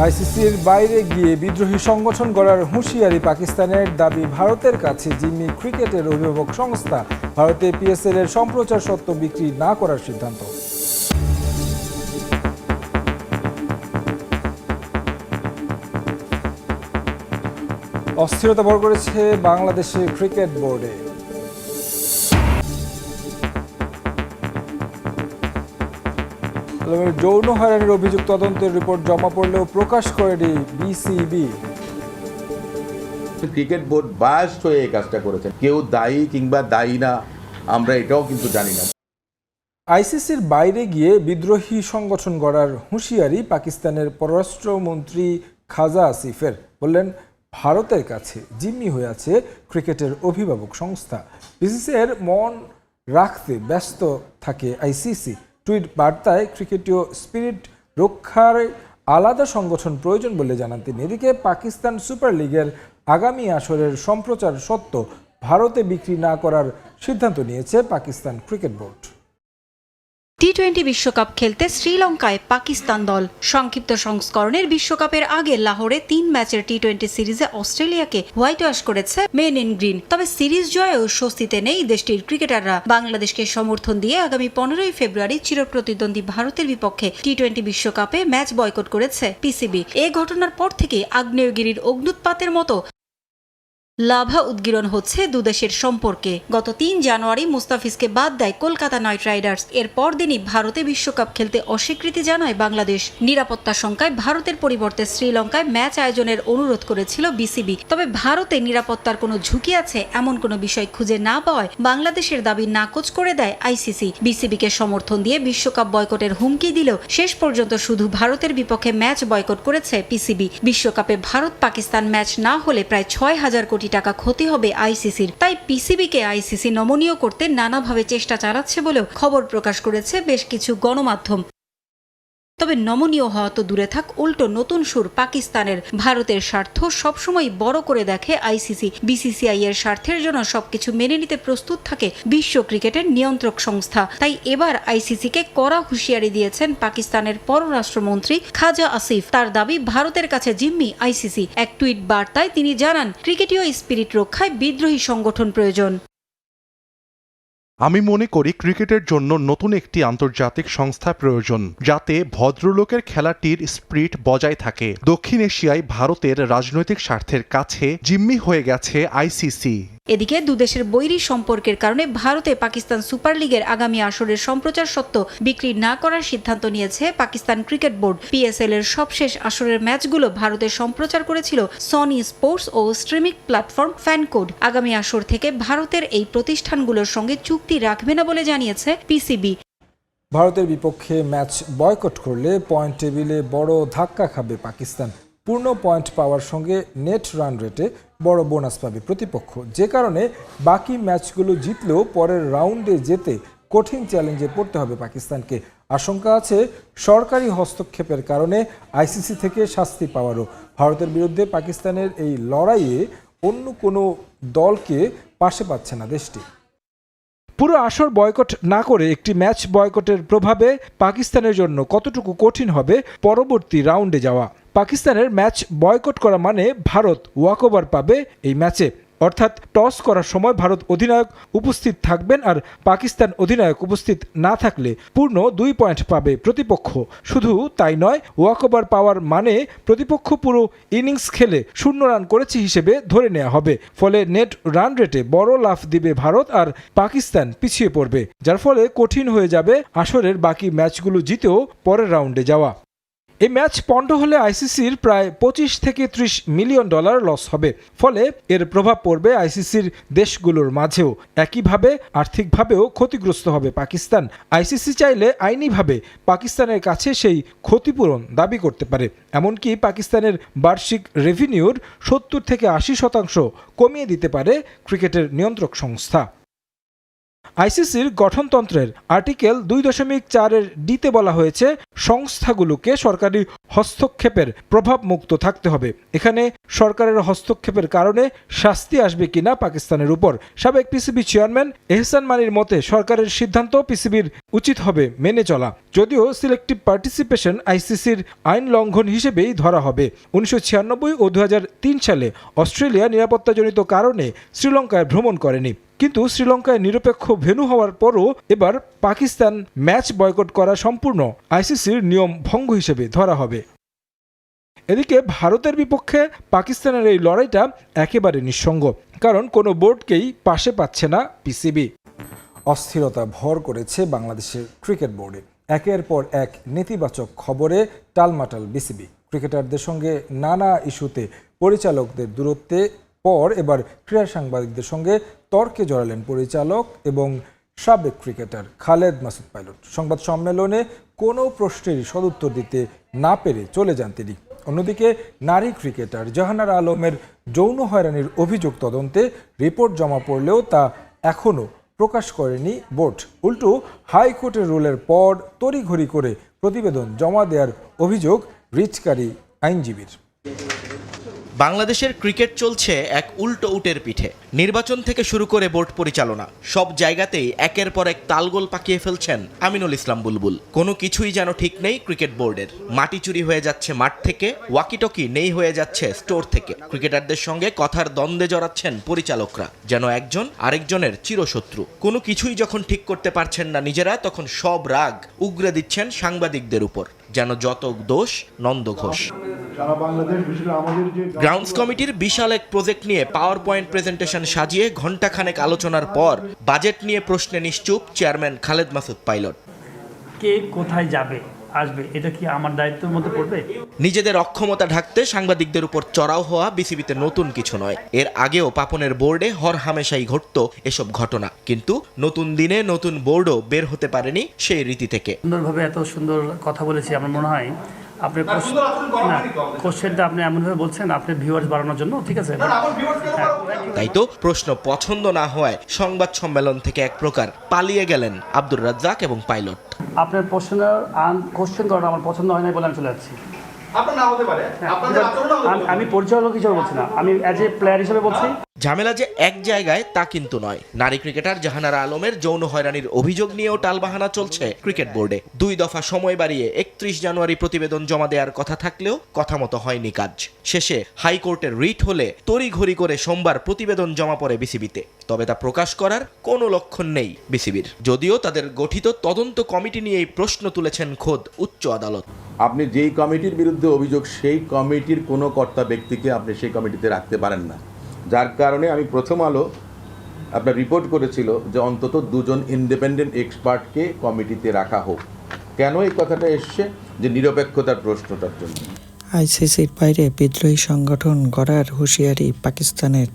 আইসিসির বাইরে গিয়ে বিদ্রোহী সংগঠন গড়ার হুঁশিয়ারি পাকিস্তানের, দাবি ভারতের কাছে জিম্মি ক্রিকেটের অভিভাবক সংস্থা। ভারতে পিএসএল এর সম্প্রচার সত্ত্ব বিক্রি না করার সিদ্ধান্ত। অস্থিরতা ভর করেছে বাংলাদেশের ক্রিকেট বোর্ডে। যৌন হয়রানির অভিযোগ তদন্তের রিপোর্ট জমা পড়লেও প্রকাশ করেনি বিসিবি। ক্রিকেট বোর্ড বায়াসড হয়ে এই কাজটা করেছে, কেউ দায়ী কিংবা দায়ী না আমরা এটাও কিন্তু জানি না। আইসিসির বাইরে গিয়ে বিদ্রোহী সংগঠন গড়ার হুঁশিয়ারি পাকিস্তানের পররাষ্ট্রমন্ত্রী খাজা আসিফের। বললেন, ভারতের কাছে জিম্মি হয়ে আছে ক্রিকেটের অভিভাবক সংস্থা। বিসিসিআইয়ের মন রাখতে ব্যস্ত থাকে আইসিসি। টুইট বার্তায় ক্রিকেটীয় স্পিরিট রক্ষার আলাদা সংগঠন প্রয়োজন বলে জানান তিনি। এদিকে পাকিস্তান সুপার লিগের আগামী আসরের সম্প্রচার সত্ত্ব ভারতে বিক্রি না করার সিদ্ধান্ত নিয়েছে পাকিস্তান ক্রিকেট বোর্ড। টি-20 বিশ্বকাপ খেলতে শ্রীলঙ্কায় পাকিস্তান দল। সংক্ষিপ্ত সংস্করণের বিশ্বকাপের আগে লাহোরে 3 ম্যাচের টি-20 সিরিজে অস্ট্রেলিয়াকে হোয়াইট ওয়াশ করেছে মেন ইন গ্রিন। তবে সিরিজ জয়েও স্বস্তিতে নেই দেশটির ক্রিকেটাররা। বাংলাদেশকে সমর্থন দিয়ে আগামী 15ই ফেব্রুয়ারি চিরপ্রতিদ্বন্দ্বী ভারতের বিপক্ষে টি-20 বিশ্বকাপে ম্যাচ বয়কট করেছে পিসিবি। এ ঘটনার পর থেকে আগ্নেয়গিরির অগ্ন্যুৎপাতের মতো লাভা উদ্গীরণ হচ্ছে দুদেশের সম্পর্কে। গত 3 জানুয়ারি মুস্তাফিজকে বাদ দেয় কলকাতা নাইট রাইডার্স। এর পরদিনই ভারতে বিশ্বকাপ খেলতে অস্বীকৃতি জানায় বাংলাদেশ। নিরাপত্তা শঙ্কায় ভারতের পরিবর্তে শ্রীলঙ্কায় ম্যাচ আয়োজনের অনুরোধ করেছিল বিসিবি। তবে ভারতে নিরাপত্তার কোনো ঝুঁকি আছে এমন কোনো বিষয় খুঁজে না পাওয়ায় বাংলাদেশের দাবি নাকচ করে দেয় আইসিসি। বিসিবিকে সমর্থন দিয়ে বিশ্বকাপ বয়কটের হুমকি দিলেও শেষ পর্যন্ত শুধু ভারতের বিপক্ষে ম্যাচ বয়কট করেছে পিসিবি। বিশ্বকাপে ভারত পাকিস্তান ম্যাচ না হলে প্রায় 6,000 কোটি টাকা ক্ষতি হবে আইসিসির। তাই পিসিবিকে আইসিসি নমনীয় করতে নানাভাবে চেষ্টা চালাচ্ছে বলেও খবর প্রকাশ করেছে বেশ কিছু গণমাধ্যম। তবে নমনীয় হওয়া তো দূরে থাক, উল্টো নতুন সুর পাকিস্তানের। ভারতের স্বার্থ সবসময় বড় করে দেখে আইসিসি। বিসিসিআই এর স্বার্থের জন্য সবকিছু মেনে নিতে প্রস্তুত থাকে বিশ্ব ক্রিকেটের নিয়ন্ত্রক সংস্থা। তাই এবার আইসিসিকে কড়া হুঁশিয়ারি দিয়েছেন পাকিস্তানের পররাষ্ট্রমন্ত্রী খাজা আসিফ। তার দাবি, ভারতের কাছে জিম্মি আইসিসি। এক টুইট বার্তায় তিনি জানান, ক্রিকেটীয় স্পিরিট রক্ষায় বিদ্রোহী সংগঠন প্রয়োজন। আমি মনে করি ক্রিকেটের জন্য নতুন একটি আন্তর্জাতিক সংস্থা প্রয়োজন, যাতে ভদ্রলোকের খেলাটির স্পিরিট বজায় থাকে। দক্ষিণ এশিয়ায় ভারতের রাজনৈতিক স্বার্থের কাছে জিম্মি হয়ে গেছে আইসিসি। এদিকে দুদেশের বৈরী সম্পর্কের কারণে ভারতে পাকিস্তান সুপার লিগের আগামী আসরের সম্প্রচার সত্ত্ব বিক্রি না করার সিদ্ধান্ত নিয়েছে পাকিস্তান ক্রিকেট বোর্ড। পিএসএল এর সবশেষ আসরের ম্যাচগুলো ভারতে সম্প্রচার করেছিল সনি স্পোর্টস ও স্ট্রিমিং প্ল্যাটফর্ম ফ্যানকোড। আগামী আসর থেকে ভারতের এই প্রতিষ্ঠানগুলোর সঙ্গে চুক্তি রাখবে না বলে জানিয়েছে পিসিবি। ভারতের বিপক্ষে ম্যাচ বয়কট করলে পয়েন্ট টেবিলে বড় ধাক্কা খাবে পাকিস্তান। পূর্ণ পয়েন্ট পাওয়ার সঙ্গে নেট রান রেটে বড় বোনাস পাবে প্রতিপক্ষ। যে কারণে বাকি ম্যাচগুলো জিতলেও পরের রাউন্ডে যেতে কঠিন চ্যালেঞ্জে পড়তে হবে পাকিস্তানকে। আশঙ্কা আছে সরকারি হস্তক্ষেপের কারণে আইসিসি থেকে শাস্তি পাওয়ারও। ভারতের বিরুদ্ধে পাকিস্তানের এই লড়াইয়ে অন্য কোনো দলকে পাশে পাচ্ছে না দেশটি। পুরো আসর বয়কট না করে একটি ম্যাচ বয়কটের প্রভাবে পাকিস্তানের জন্য কতটুকু কঠিন হবে পরবর্তী রাউন্ডে যাওয়া। পাকিস্তানের ম্যাচ বয়কট করা মানে ভারত ওয়াকওভার পাবে এই ম্যাচে। অর্থাৎ টস করার সময় ভারত অধিনায়ক উপস্থিত থাকবেন, আর পাকিস্তান অধিনায়ক উপস্থিত না থাকলে পূর্ণ 2 পয়েন্ট পাবে প্রতিপক্ষ। শুধু তাই নয়, ওয়াকওভার পাওয়ার মানে প্রতিপক্ষ পুরো ইনিংস খেলে 0 রান করেছে হিসেবে ধরে নেওয়া হবে। ফলে নেট রান রেটে বড় লাফ দিবে ভারত, আর পাকিস্তান পিছিয়ে পড়বে, যার ফলে কঠিন হয়ে যাবে আসরের বাকি ম্যাচগুলো জিতেও পরের রাউন্ডে যাওয়া। এই ম্যাচ পণ্ড হলে আইসিসির প্রায় 25 থেকে 30 মিলিয়ন ডলার লস হবে। ফলে এর প্রভাব পড়বে আইসিসির দেশগুলোর মাঝেও। একইভাবে আর্থিকভাবেও ক্ষতিগ্রস্ত হবে পাকিস্তান। আইসিসি চাইলে আইনিভাবে পাকিস্তানের কাছে সেই ক্ষতিপূরণ দাবি করতে পারে। এমনকি পাকিস্তানের বার্ষিক রেভিনিউর 70 থেকে 80% কমিয়ে দিতে পারে ক্রিকেটের নিয়ন্ত্রক সংস্থা। আইসিসির গঠনতন্ত্রের আর্টিকেল 2.4 ডিতে বলা হয়েছে সংস্থাগুলোকে সরকারি হস্তক্ষেপের প্রভাব মুক্ত থাকতে হবে। এখানে সরকারের হস্তক্ষেপের কারণে শাস্তি আসবে কিনা পাকিস্তানের উপর। সাবেক পিসিবি চেয়ারম্যান এহসান মানির মতে সরকারের সিদ্ধান্ত পিসিবির উচিত হবে মেনে চলা, যদিও সিলেক্টিভ পার্টিসিপেশন আইসিসির আইন লঙ্ঘন হিসেবেই ধরা হবে। 1996 ও 2003 সালে অস্ট্রেলিয়া নিরাপত্তাজনিত কারণে শ্রীলঙ্কায় ভ্রমণ করেনি, কিন্তু শ্রীলঙ্কায় নিরপেক্ষ ভেন্যু হওয়ার পরও এবার পাকিস্তান ম্যাচ বয়কট করা সম্পূর্ণ আইসিসির নিয়ম ভঙ্গ হিসেবে ধরা হবে। এদিকে ভারতের বিপক্ষে পাকিস্তানের এই লড়াইটা একেবারে নিঃসঙ্গ, কারণ কোনো বোর্ডকেই পাশে পাচ্ছে না পিসিবি। অস্থিরতা ভর করেছে বাংলাদেশের ক্রিকেট বোর্ডে। একের পর এক নেতিবাচক খবরে টালমাটাল বিসিবি। ক্রিকেটারদের সঙ্গে নানা ইস্যুতে পরিচালকদের দূরত্বে পর এবার ক্রীড়া সাংবাদিকদের সঙ্গে তর্কে জড়ালেন পরিচালক এবং সাবেক ক্রিকেটার খালেদ মাসুদ পাইলট। সংবাদ সম্মেলনে কোনো প্রশ্নেরই সদুত্তর দিতে না পেরে চলে যান তিনি। অন্যদিকে নারী ক্রিকেটার জাহানারা আলমের যৌন হয়রানির অভিযোগ তদন্তে রিপোর্ট জমা পড়লেও তা এখনও প্রকাশ করেনি বোর্ড। উল্টো হাইকোর্টের রুলের পর তড়িঘড়ি করে প্রতিবেদন জমা দেওয়ার অভিযোগ রিটকারী আইনজীবীর। বাংলাদেশের ক্রিকেট চলছে এক উল্টো উটের পিঠে। নির্বাচন থেকে শুরু করে বোর্ড পরিচালনা সব জায়গাতেই একের পর এক তালগোল পাকিয়ে ফেলছেন আমিনুল ইসলাম বুলবুল। কোনো কিছুই যেন ঠিক নেই ক্রিকেট বোর্ডের। মাটি চুরি হয়ে যাচ্ছে মাঠ থেকে, ওয়াকিটকি নেই হয়ে যাচ্ছে স্টোর থেকে। ক্রিকেটারদের সঙ্গে কথার দ্বন্দ্বে জড়াচ্ছেন পরিচালকরা, যেন একজন আরেকজনের চিরশত্রু। কোনো কিছুই যখন ঠিক করতে পারছেন না নিজেরা, তখন সব রাগ উগরে দিচ্ছেন সাংবাদিকদের উপর, যেন যত দোষ নন্দ ঘোষ। গ্রাউন্ডস কমিটির বিশাল এক প্রজেক্ট নিয়ে পাওয়ার পয়েন্ট প্রেজেন্টেশন সাজিয়ে ঘণ্টাখানেক আলোচনার পর বাজেট নিয়ে প্রশ্নে নিশ্চুপ চেয়ারম্যান খালেদ মাসুদ পাইলট। কে কোথায় যাবে আসবে, এটা কি আমার দায়িত্বের মধ্যে পড়বে? নিজেদের অক্ষমতা ঢাকতে সাংবাদিকদের উপর চড়াও হওয়া বিসিবিতে নতুন কিছু নয়। এর আগেও পাপনের বোর্ডে হরহামেশাই ঘটত এসব ঘটনা, কিন্তু নতুন দিনে নতুন বোর্ডও বের হতে পারেনি সেই রীতি থেকে। সুন্দরভাবে এত সুন্দর কথা বলেছি, আমার মনে হয় আপনি কোশ্চেনটা আপনি এমনভাবে বলছেন আপনি ভিউয়ার্স বাড়ানোর জন্য, ঠিক আছে। তাই তো প্রশ্ন পছন্দ না হওয়ায় সংবাদ সম্মেলন থেকে এক প্রকার পালিয়ে গেলেন আব্দুর রাজ্জাক এবং পাইলট। আপনার কোশ্চেন করাটা আমার পছন্দ হয় না বলে আমি চলে যাচ্ছি। আমি পরিচালক হিসেবে বলছি না, আমি অ্যাজ এ প্লেয়ার হিসেবে বলছি। ঝামেলা যে এক জায়গায় তা কিন্তু নয়। নারী ক্রিকেটার জাহানারা আলমের যৌন হয়রানির অভিযোগ নিয়েও টালবাহানা চলছে ক্রিকেট বোর্ডে। 2 দফা সময় বাড়িয়ে 31 জানুয়ারি প্রতিবেদন জমা দেওয়ার কথা থাকলেও কথা মতো হয়নি কাজ। শেষে হাইকোর্টের রিট হলে তড়িঘড়ি করে সোমবার প্রতিবেদন জমা পড়ে বিসিবিতে। তবে তা প্রকাশ করার কোনো লক্ষণ নেই বিসিবির, যদিও তাদের গঠিত তদন্ত কমিটি নিয়েই প্রশ্ন তুলেছেন খোদ উচ্চ আদালত। আপনি যেই কমিটির বিরুদ্ধে অভিযোগ, সেই কমিটির কোনো কর্তা ব্যক্তিকে আপনি সেই কমিটিতে রাখতে পারেন না, যার কারণে আমি প্রথম আলো আপনার রিপোর্ট করেছিল যে অন্তত 2 জন ইন্ডিপেন্ডেন্ট এক্সপার্টকে কমিটিতে রাখা হোক। কেন এই কথাটা এসছে? যে নিরপেক্ষতার প্রশ্নটার জন্য। আইসিসির বাইরে বিদ্রোহী সংগঠন গড়ার হুঁশিয়ারি পাকিস্তানের।